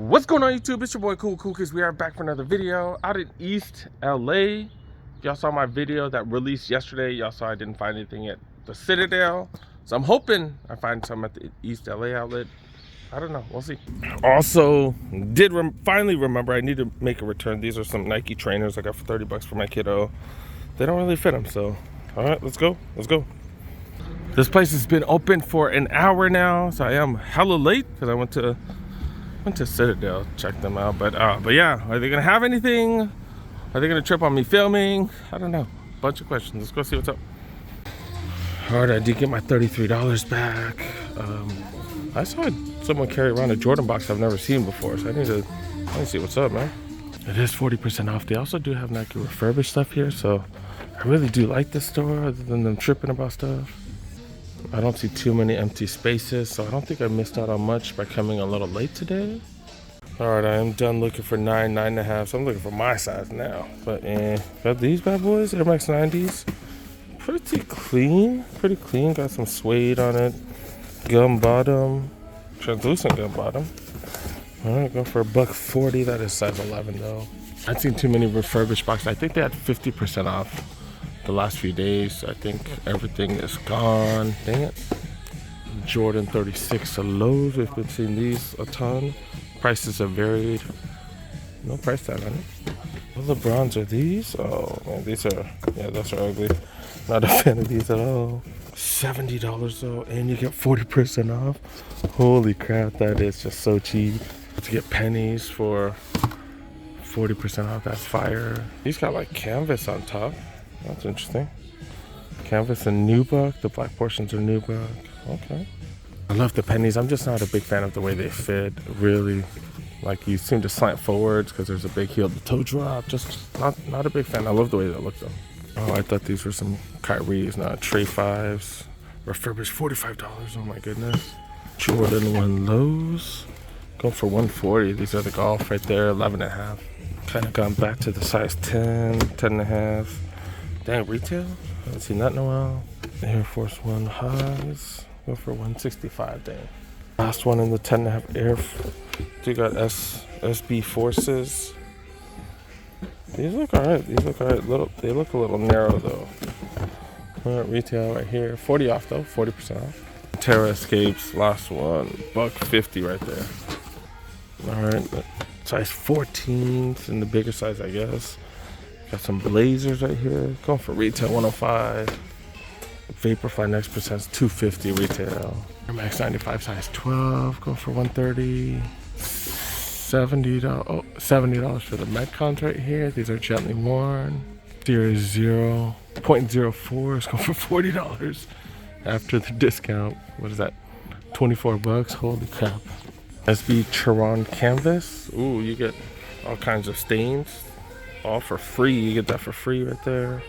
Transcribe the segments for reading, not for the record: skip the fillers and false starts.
What's going on YouTube? It's your boy Cool Cause we are back for another video out in East LA. Y'all saw my video that released yesterday. Y'all saw I didn't find anything at the Citadel, so I'm hoping I find some at the East LA outlet. I don't know, we'll see. Also did finally remember I need to make a return. These are some Nike trainers I got for 30 bucks for my kiddo. They don't really fit him, so all right, let's go. This place has been open for an hour now, so I am hella late because I went to Citadel, check them out. But yeah, are they gonna have anything? Are they gonna trip on me filming? I don't know. Bunch of questions. Let's go see what's up. All right, I did get my $33 back. I saw someone carry around a Jordan box I've never seen before, so I need to see what's up, man. It is 40% off. They also do have Nike Refurbished stuff here, so I really do like this store other than them tripping about stuff. I don't see too many empty spaces, so I don't think I missed out on much by coming a little late today. All right, I am done looking for 9.5, so I'm looking for my size now. But got these bad boys, Air Max 90s. Pretty clean. Got some suede on it. Gum bottom, translucent gum bottom. All right, go for $140. That is size 11 though. I've seen too many refurbished boxes. I think they had 50% off the last few days. I think everything is gone. Dang it. Jordan 36 to Lowe's. We've been seeing these a ton. Prices have varied. No price tag on it. What LeBrons are these? Oh man, these are, yeah, those are ugly. Not a fan of these at all. $70 though, and you get 40% off. Holy crap, that is just so cheap. To get pennies for 40% off, that's fire. These got like canvas on top. That's interesting. Canvas and nubuck. The black portions are nubuck. Okay. I love the pennies. I'm just not a big fan of the way they fit. Really, like you seem to slant forwards because there's a big heel to toe drop. Just not a big fan. I love the way they look though. Oh, I thought these were some Kyrie's, not Trey 5s. Refurbished, $45. Oh my goodness. Jordan 1 Lows. Going for $140. These are the golf right there, 11.5. Kind of gone back to the size 10, 10.5. Dang, retail? I haven't seen that in a while. Air Force One highs. Go for $165. Dang. Last one in the 10.5 Air. You got SB Forces. These look alright. They look a little narrow though. Retail right here. 40 off though. 40% off. Terra Escapes. Last one. $150 right there. Alright. Size 14s in the bigger size, I guess. Got some blazers right here. Going for retail $105. Vaporfly Next Percent's $250 retail. Air Max 95 size 12. Going for $130. $70 for the Metcons right here. These are gently worn. Series 0.04 is going for $40 after the discount. What is that? 24 bucks. Holy crap. SB Chiron canvas. Ooh, you get all kinds of stains. All for free. You get that for free right there.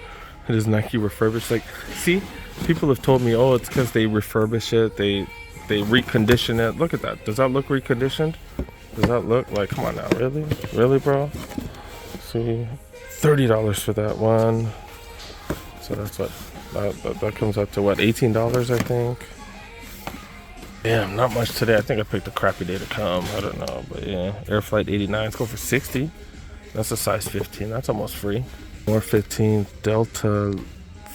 It is Nike Refurbished. Like, see, people have told me, oh, it's because they refurbish it, they recondition it. Look at that. Does that look reconditioned? Does that look like, come on now, really bro? See, $30 for that one. So that's what that comes up to, what, $18 I think. Damn, not much today. I think I picked a crappy day to come. I don't know, but yeah. Air Flight 89, go for $60. That's a size 15. That's almost free. More 15 Delta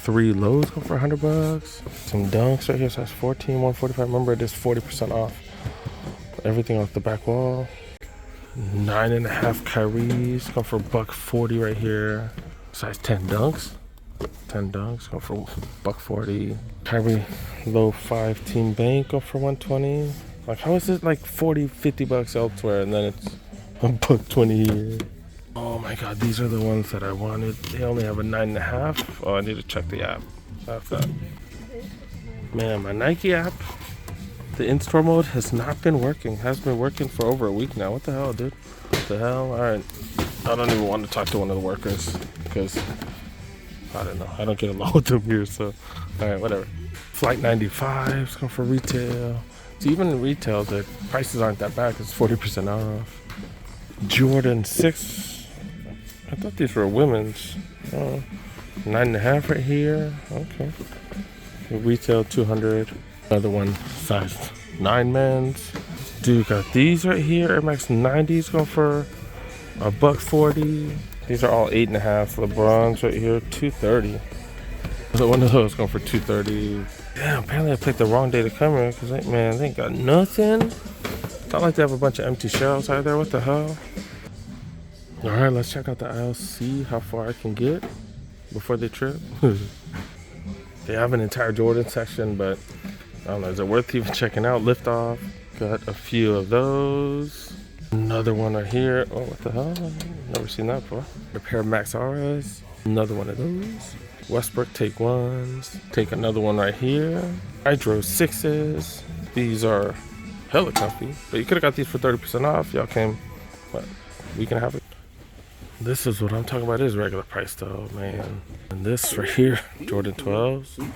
3 Lows, go for $100. Some Dunks right here, size 14, $145. Remember, it is 40% off. Everything off the back wall. 9.5 Kyrie's, go for $140 right here. Size 10 Dunks. 10 Dunks, go for $140. Kyrie Low 5 Team Bank, go for $120. Like, how is it like 40, 50 bucks elsewhere and then it's $120 here? Oh my god, these are the ones that I wanted. They only have a 9.5. Oh, I need to check the app. Man, my Nike app, the in-store mode has not been working. Has been working for over a week now. What the hell, dude? What the hell? Alright. I don't even want to talk to one of the workers because I don't know. I don't get along with them here, so alright, whatever. Flight 95's going for retail. So even in retail, the prices aren't that bad because it's 40% off. Jordan 6. I thought these were women's. 9.5 right here. Okay. Retail $200. Another one, size 9 men's. Dude, got these right here. Air Max 90s going for $140. These are all 8.5. LeBrons right here, $230. One of those going for $230. Damn, apparently I picked the wrong day to come here because, man, they ain't got nothing. It's not like they have a bunch of empty shelves out there. What the hell? All right, let's check out the aisle, see how far I can get before they trip. They have an entire Jordan section, but I don't know, is it worth even checking out? Liftoff, got a few of those. Another one right here. Oh, what the hell? Never seen that before. A pair of Max R's. Another one of those. Westbrook take ones. Take another one right here. Hydro 6s. These are hella comfy, but you could have got these for 30% off. Y'all came, but we can have it. This is what I'm talking about. It is regular price though, man. And this right here, Jordan 12s.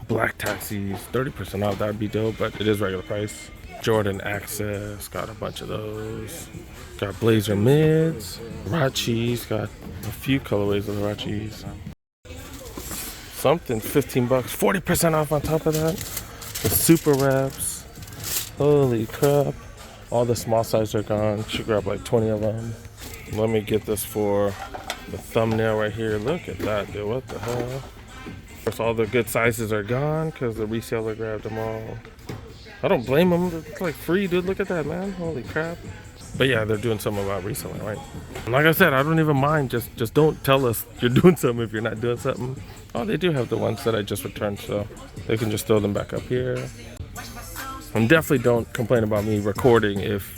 Black taxis, 30% off. That'd be dope, but it is regular price. Jordan Access, got a bunch of those. Got Blazer mids. Rachis, got a few colorways of the Rachis. Something, 15 bucks, 40% off on top of that. The super reps, holy crap. All the small size are gone. Should grab like 20 of them. Let me get this for the thumbnail right here. Look at that, dude, what the hell? Of course, all the good sizes are gone because the reseller grabbed them all. I don't blame them, it's like free, dude, look at that, man, holy crap. But yeah, they're doing something about reselling, right? And like I said, I don't even mind, just don't tell us you're doing something if you're not doing something. Oh, they do have the ones that I just returned, so they can just throw them back up here. And definitely don't complain about me recording if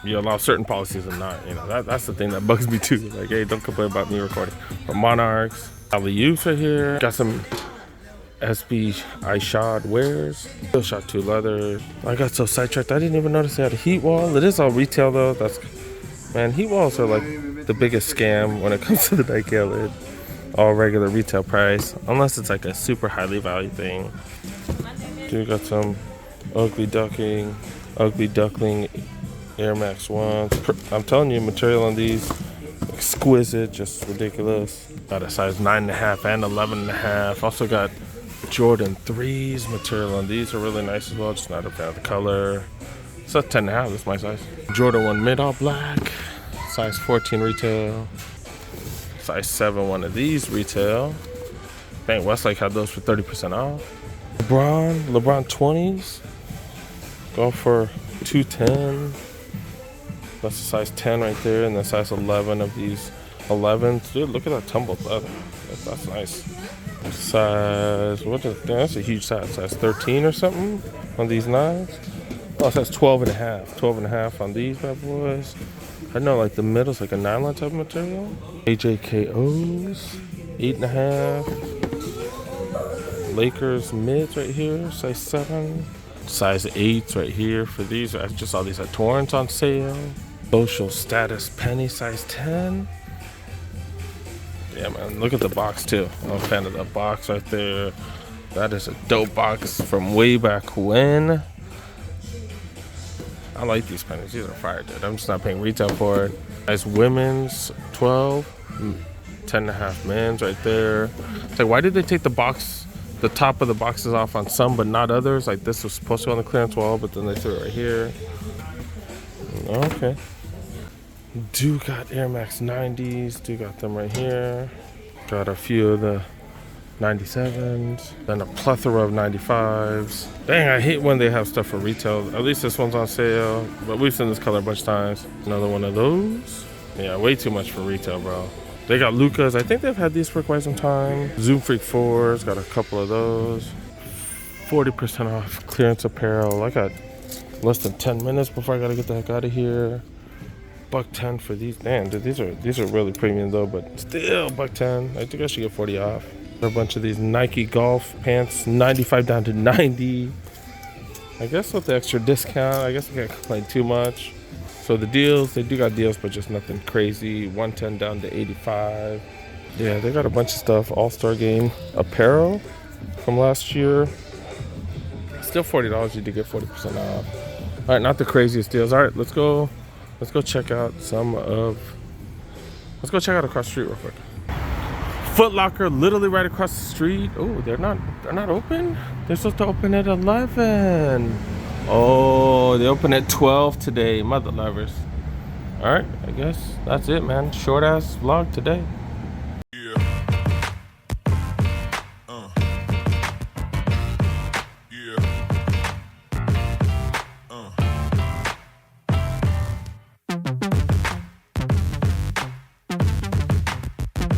you allow certain policies and not, you know, that's the thing that bugs me too. Like, hey, don't complain about me recording. For Monarchs, alley-oops right here. Got some SB I shod wears. Still shot 2 leather. I got so sidetracked, I didn't even notice they had a heat wall. It is all retail though. Man, heat walls are like the biggest scam when it comes to the Nike lid. All regular retail price, unless it's like a super highly valued thing. Dude, got some ugly duckling Air Max 1s. I'm telling you, material on these, exquisite, just ridiculous. Got a size 9.5 and 11.5. Also got Jordan 3s. Material on these are really nice as well, just not a fan of the color. It's a 10.5, that's my size. Jordan 1 mid all black. Size 14 retail. Size 7 one of these retail. Dang, Westlake had those for 30% off. LeBron 20s. Going for $210. That's a size 10 right there, and the size 11 of these 11s. Dude, look at that tumbled leather. That's nice. Size, that's a huge size. Size 13 or something on these 9s. Oh, it says 12.5. 12.5 on these bad boys. I know, like the middle's like a nylon type of material. AJKOs, 8.5. Lakers mids right here, size 7. Size 8s right here for these. I just saw these at Torrance on sale. Social Status Penny, size 10. Yeah, man, look at the box too. I'm a fan of that box right there. That is a dope box from way back when. I like these pennies. These are fire, dude. I'm just not paying retail for it. Nice women's 12, 10.5 men's right there. It's like, why did they take the top of the boxes off on some but not others? Like, this was supposed to be on the clearance wall, but then they threw it right here. Okay. Do got Air Max 90s. Do got them right here. Got a few of the 97s. Then a plethora of 95s. Dang, I hate when they have stuff for retail. At least this one's on sale. But we've seen this color a bunch of times. Another one of those. Yeah, way too much for retail, bro. They got Lucas. I think they've had these for quite some time. Zoom Freak 4s. Got a couple of those. 40% off clearance apparel. I got less than 10 minutes before I gotta get the heck out of here. $110 for these. Damn, dude, these are really premium though, but still $110. I think I should get 40 off. A bunch of these Nike golf pants, 95 down to 90. I guess with the extra discount, I guess I can't complain too much. So the deals, they do got deals, but just nothing crazy. 110 down to 85. Yeah, they got a bunch of stuff. All-Star Game apparel from last year. Still $40. You did get 40% off. All right, not the craziest deals. All right, let's go check out let's go check out across the street real quick. Foot Locker, literally right across the street. Oh, they're not open? They're supposed to open at 11. Oh, they open at 12 today, mother lovers. All right, I guess that's it, man. Short ass vlog today.